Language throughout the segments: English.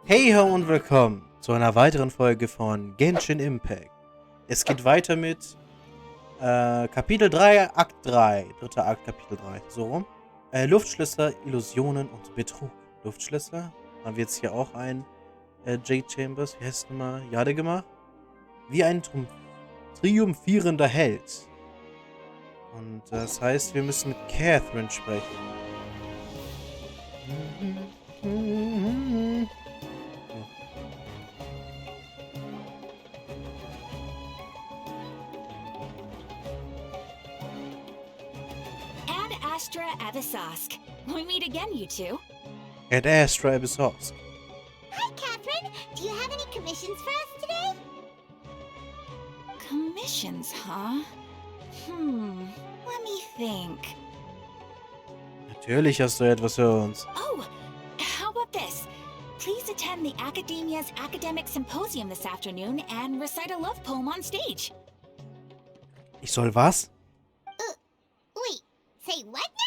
Heyhoo und willkommen zu einer weiteren Folge von Genshin Impact. Es geht weiter mit Kapitel 3, Akt 3, dritter Akt, Kapitel 3, so rum. Luftschlösser, Illusionen und Betrug. Luftschlösser, haben wir jetzt hier auch ein Jade Chambers, wie heißt es nochmal, Jade gemacht? Wie ein triumphierender Held. Und das heißt, wir müssen mit Catherine sprechen. Astra Abyssosque. We meet again, you two. At Astra Abyssosque. Hi, Catherine. Do you have any commissions for us today? Commissions, huh? Let me think. Natürlich hast du etwas für uns. Oh, how about this? Please attend the Academia's Academic Symposium this afternoon and recite a love poem on stage. Ich soll was? Wait, say what now?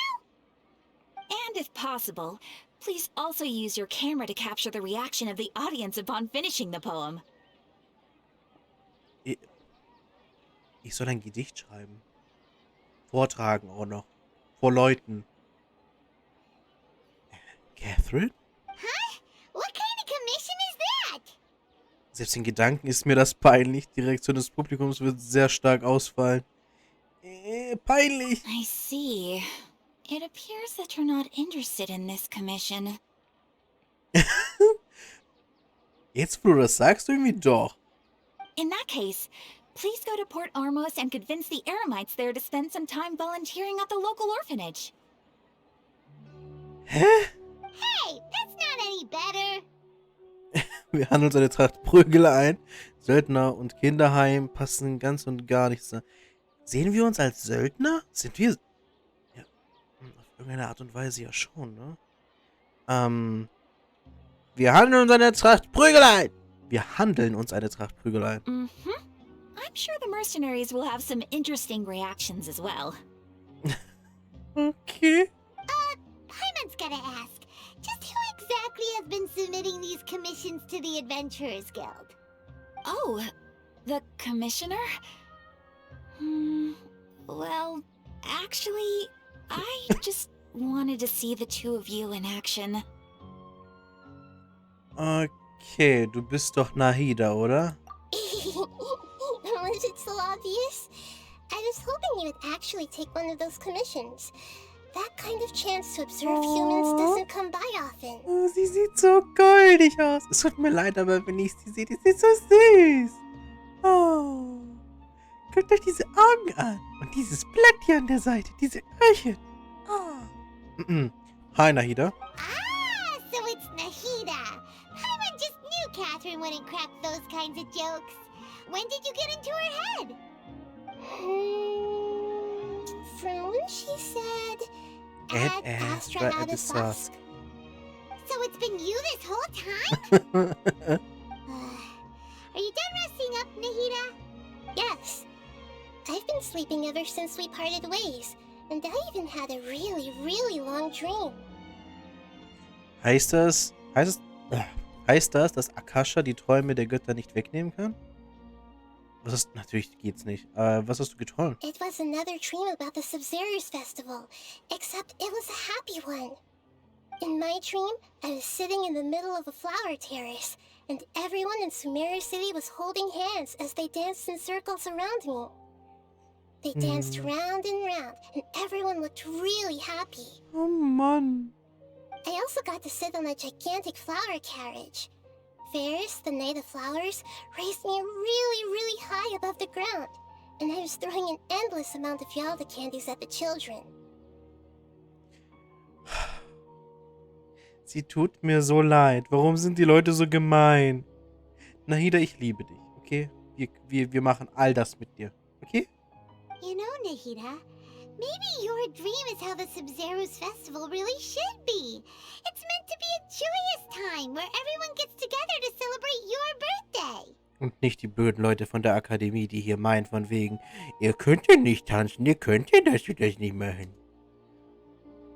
And if possible, please also use your camera to capture the reaction of the audience upon finishing the poem. Ich soll ein Gedicht schreiben. Vortragen auch noch. Vor Leuten. Catherine? Huh? What kind of commission is that? Selbst in Gedanken ist mir das peinlich. Die Reaktion des Publikums wird sehr stark ausfallen. Peinlich. I see. It appears that you're not interested in this commission. Jetzt, wo du das sagst, irgendwie doch. In that case, please go to Port Armos and convince the Eremites there to spend some time volunteering at the local orphanage. Hä? Hey, that's not any better. Wir handeln uns eine Tracht Prügel ein. Söldner und Kinderheim passen ganz und gar nicht so. Sehen wir uns als Söldner? Sind wir... Ja, auf irgendeine Art und Weise ja schon, ne? Wir handeln uns eine Tracht Prügel ein. Wir handeln uns eine Tracht Prügel ein. I'm sure the mercenaries will have some interesting reactions as well. Okay. Paimon's gotta ask, just who exactly has been submitting these commissions to the Adventurers Guild? Oh, the commissioner? Well, actually, I just wanted to see the two of you in action. Okay, du bist doch Nahida, oder? Was it so obvious? I was hoping you would actually take one of those commissions. That kind of chance to observe humans doesn't come by often. Oh, sie sieht so goldig aus. Es tut mir leid, aber wenn ich sie sehe, die sieht so süß. Oh. Guckt euch diese Augen an. Und dieses Blatt hier an der Seite. Diese Öhrchen. Oh. Hi, Nahida. Ah, so it's Nahida. Paimon just knew Catherine wouldn't crack those kinds of jokes. When did you get into her head? From when she said... At Astra Abyssosque. So it's been you this whole time? Are you done resting up, Nahida? Yes. I've been sleeping ever since we parted ways. And I even had a really, really long dream. Heißt das, dass Akasha die Träume der Götter nicht wegnehmen kann? Natürlich geht's nicht. Was hast du geträumt? It was another dream about the Sabzeruz festival, except it was a happy one. In my dream, I was sitting in the middle of a flower terrace, and everyone in Sumeru City was holding hands as they danced in circles around me. They danced round and round, and everyone looked really happy. Oh Mann. I also got to sit on a gigantic flower carriage. Ferris, the Knight of Flowers, raised me really, really high above the ground, and I was throwing an endless amount of Yalda candies at the children. Sie tut mir so leid. Warum sind die Leute so gemein? Nahida, ich liebe dich, okay? Wir machen all das mit dir, okay? You know, Nahida, maybe your dream is how the Sabzeruz festival really should be. It's meant to be a joyous time where everyone gets together to celebrate your birthday. Und nicht die blöden Leute von der Akademie, die hier meinen von wegen, ihr könnt ja nicht tanzen, ihr könnt ja das nicht machen.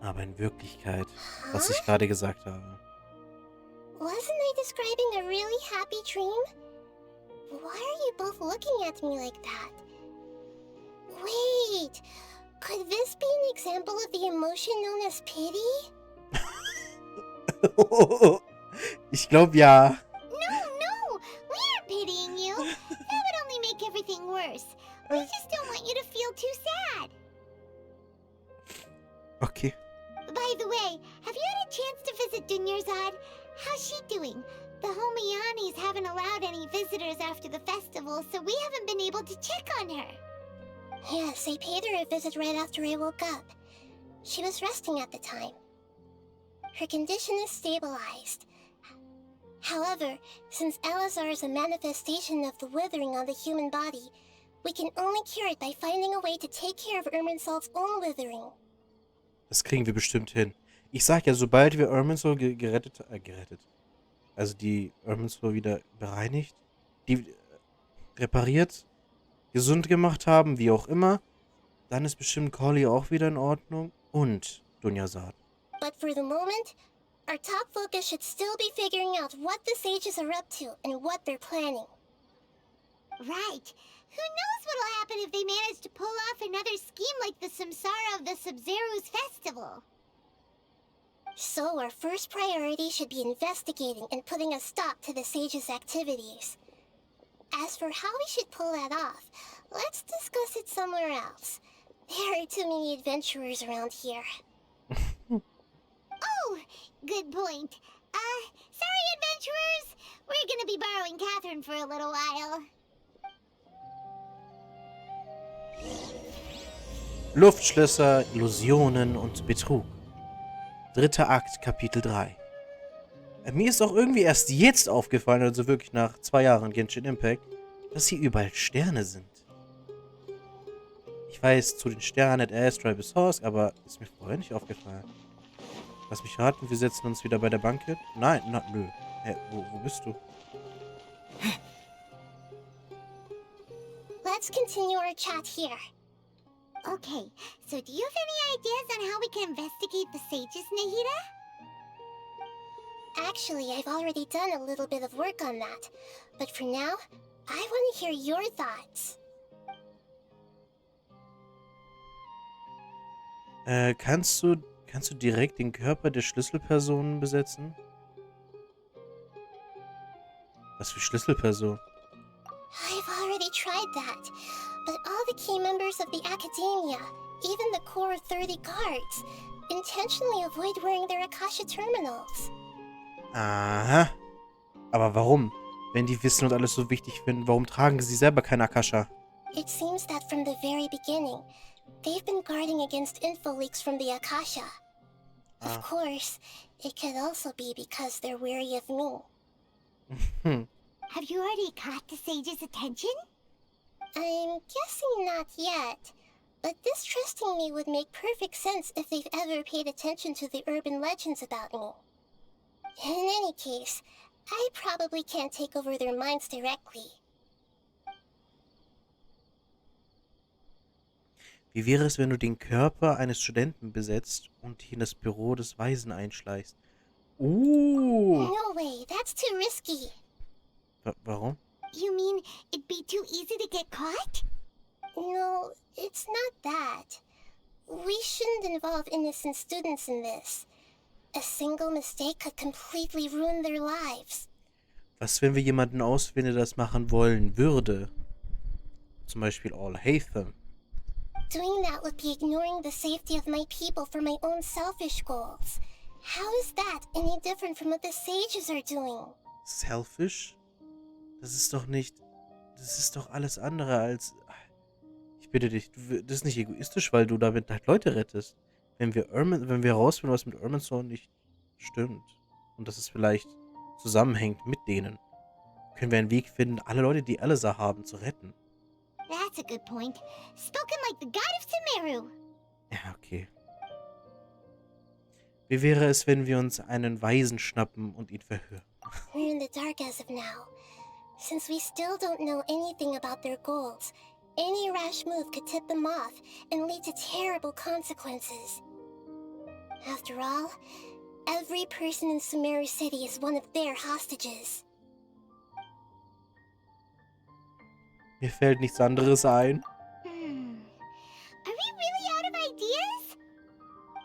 Aber in Wirklichkeit, was ich gerade gesagt habe. Wasn't I describing a really happy dream? Why are you both looking at me like that? Wait, could this be an example of the emotion known as pity? Ich glaube ja. No, we aren't pitying you. That would only make everything worse. We just don't want you to feel too sad. Okay. By the way, have you had a chance to visit Dunyazard? How's she doing? The Homianis haven't allowed any visitors after the festival, so we haven't been able to check on her. Yes, I paid her a visit right after I woke up. She was resting at the time. Her condition is stabilized. However, since Eleazar is a manifestation of the withering on the human body, we can only cure it by finding a way to take care of Irminsul's own withering. Das kriegen wir bestimmt hin. Ich sag ja, sobald wir Irminsul gerettet, also die Irminsul wieder bereinigt, die repariert, gesund gemacht haben, wie auch immer, dann ist bestimmt Collie auch wieder in Ordnung und Dunyazard. But for the moment, our top focus should still be figuring out what the sages are up to and what they're planning. Right. Who knows what'll happen if they manage to pull off another scheme like the Samsara of the Sabzeruz Festival. So our first priority should be investigating and putting a stop to the sages' activities. As for how we should pull that off, let's discuss it somewhere else. There are too many adventurers around here. Oh, good point. Sorry, adventurers. We're gonna be borrowing Catherine for a little while. Luftschlösser, Illusionen und Betrug. 3. Akt, Kapitel 3. Mir ist auch irgendwie erst jetzt aufgefallen, also wirklich nach 2 Jahren Genshin Impact, dass hier überall Sterne sind. Ich weiß, zu den Sternen hat Astra bis Horsk, aber ist mir vorher nicht aufgefallen. Lass mich raten, wir setzen uns wieder bei der Bank hin? Nein, nö. Hä, wo bist du? Let's continue our chat here. Okay, so do you have any ideas on how we can investigate the sages, Nahida? Actually, I've already done a little bit of work on that. But for now, I want to hear your thoughts. Kannst du direkt den Körper der Schlüsselpersonen besetzen? Was für Schlüsselperson? I've already tried that, but all the key members of the Academia, even the core 30 guards, intentionally avoid wearing their Akasha terminals. Aha. Aber warum? Wenn die wissen und alles so wichtig finden, warum tragen sie selber kein Akasha? It seems that from the very beginning, they've been guarding against info leaks from the Akasha. Of course, it could also be because they're wary of me. Have you already caught the sage's attention? I'm guessing not yet, but distrusting me would make perfect sense if they've ever paid attention to the urban legends about me. In any case, I probably can't take over their minds directly. Wie wäre es, wenn du den Körper eines Studenten besetzt und dich in das Büro des Weisen einschleichst? No way, that's too risky. Warum? You mean it'd be too easy to get caught? No, it's not that. We shouldn't involve innocent students in this. A single mistake could completely ruin their lives. Was, wenn wir jemanden auswählen, der das machen wollen würde? Zum Beispiel All Heyhoo. Doing that would be ignoring the safety of my people for my own selfish goals. How is that any different from what the sages are doing? Selfish? Das ist doch alles andere als... Ich bitte dich, das ist nicht egoistisch, weil du damit halt Leute rettest. Wenn wir herausfinden, was mit Irminsul nicht stimmt und dass es vielleicht zusammenhängt mit denen, können wir einen Weg finden, alle Leute, die Eleazar haben, zu retten. That's a good point. Spoken like the god of Sumeru. Ja, okay. Wie wäre es, wenn wir uns einen Weisen schnappen und ihn verhören? We're in the dark as of now. Since we still don't know anything about their goals, any rash move could tip them off and lead to terrible consequences. After all, Every person in Sumeru City is one of their hostages. Mir fällt nichts anderes ein. Are we really out of ideas?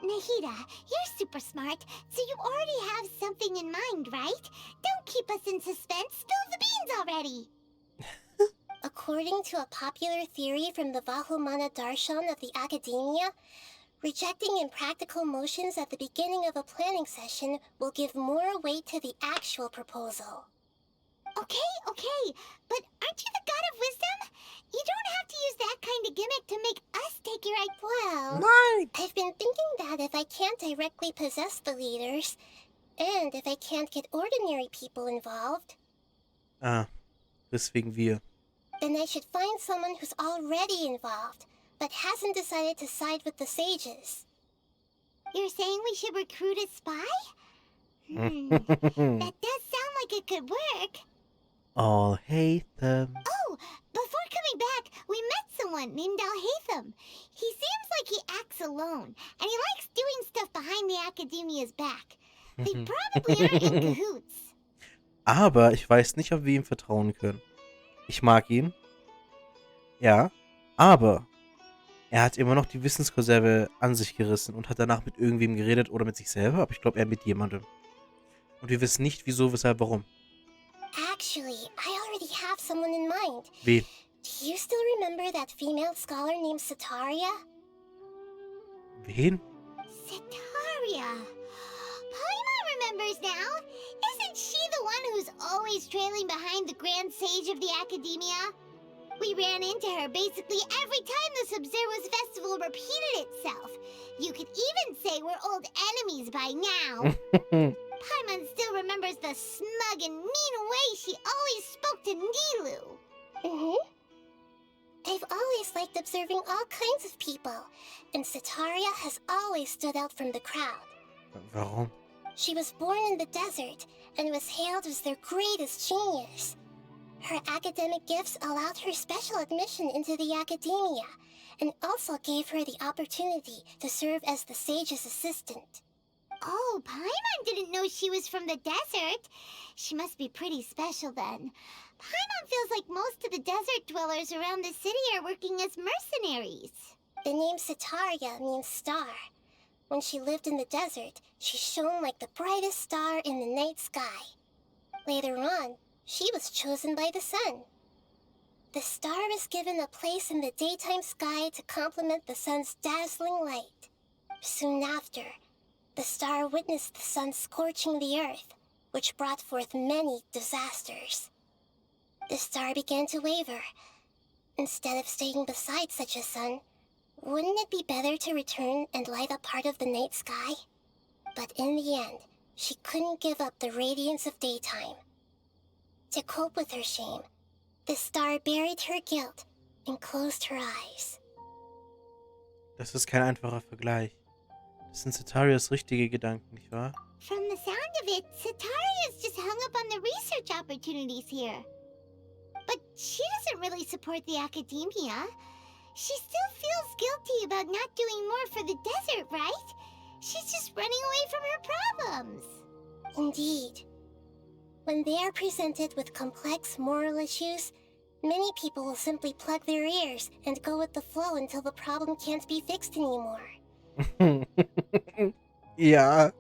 Nahida, you're super smart, so you already have something in mind, right? Don't keep us in suspense. Spill the beans already. According to a popular theory from the Vahumana-darshan of the Academia, rejecting impractical motions at the beginning of a planning session will give more weight to the actual proposal. Okay, but aren't you the god of wisdom? You don't have to use that kind of gimmick to make us take your idea. Well, Nein! I've been thinking that if I can't directly possess the leaders, and if I can't get ordinary people involved, Deswegen wir. then I should find someone who's already involved, but hasn't decided to side with the sages. You're saying we should recruit a spy? That does sound like it could work. All hate them. Oh, before coming back, we met someone named Alhaitham. He seems like he acts alone, and he likes doing stuff behind the Academia's back. They probably aren't in cahoots. Aber ich weiß nicht, ob wir ihm vertrauen können. Ich mag ihn. Ja. Aber er hat immer noch die Wissenskonserve an sich gerissen und hat danach mit irgendwem geredet oder mit sich selber. Aber ich glaube, er mit jemandem. Und wir wissen nicht, wieso, weshalb, warum. Actually, I already have someone in mind. Wen? Do you still remember that female scholar named Sataria? Wen? Sataria. Paimon remembers now. Isn't she the one who's always trailing behind the Grand Sage of the Academia? We ran into her basically every time the Sabzeruz Festival repeated itself. You could even say we're old enemies by now. Paimon still remembers the smug and mean way she always spoke to Nilu. I've always liked observing all kinds of people, and Sataria has always stood out from the crowd. Warum? She was born in the desert and was hailed as their greatest genius. Her academic gifts allowed her special admission into the Academia, and also gave her the opportunity to serve as the sage's assistant. Oh, Paimon didn't know she was from the desert. She must be pretty special then. Paimon feels like most of the desert dwellers around the city are working as mercenaries. The name Sataria means star. When she lived in the desert, she shone like the brightest star in the night sky. Later on, she was chosen by the sun. The star was given a place in the daytime sky to complement the sun's dazzling light. Soon after, the star witnessed the sun scorching the earth, which brought forth many disasters. The star began to waver. Instead of staying beside such a sun, wouldn't it be better to return and light up part of the night sky? But in the end, she couldn't give up the radiance of daytime. To cope with her shame, the star buried her guilt and closed her eyes. Das ist kein einfacher Vergleich. Das sind Satarias richtige Gedanken, nicht wahr? From the sound of it, Sataria's just hung up on the research opportunities here. But she doesn't really support the Academia. She still feels guilty about not doing more for the desert, right? She's just running away from her problems. Indeed. When they are presented with complex moral issues, many people will simply plug their ears and go with the flow until the problem can't be fixed anymore. Ja.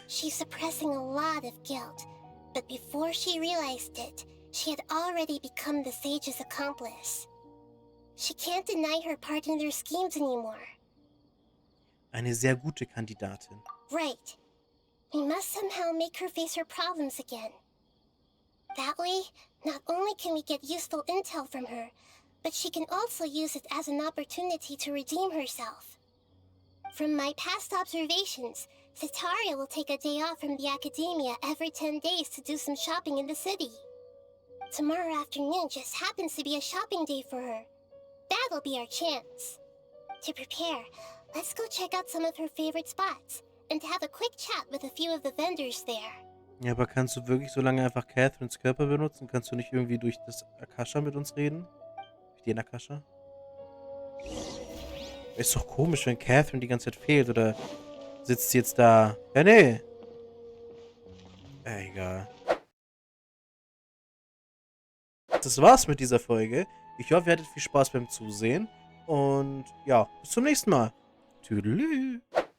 She's suppressing a lot of guilt, but before she realized it, she had already become the sage's accomplice. She can't deny her part in their schemes anymore. Eine sehr gute Kandidatin. Right. We must somehow make her face her problems again. That way, not only can we get useful intel from her, but she can also use it as an opportunity to redeem herself. From my past observations, Sataria will take a day off from the Academia every 10 days to do some shopping in the city. Tomorrow afternoon just happens to be a shopping day for her. That'll be our chance. To prepare, let's go check out some of her favorite spots and have a quick chat with a few of the vendors there. Ja, aber kannst du wirklich so lange einfach Catherines Körper benutzen? Kannst du nicht irgendwie durch das Akasha mit uns reden? Durch den Akasha? Ist doch komisch, wenn Catherine die ganze Zeit fehlt, oder sitzt sie jetzt da? Ja, nee. Egal. Das war's mit dieser Folge. Ich hoffe, ihr hattet viel Spaß beim Zusehen. Und ja, bis zum nächsten Mal. Tüdelü.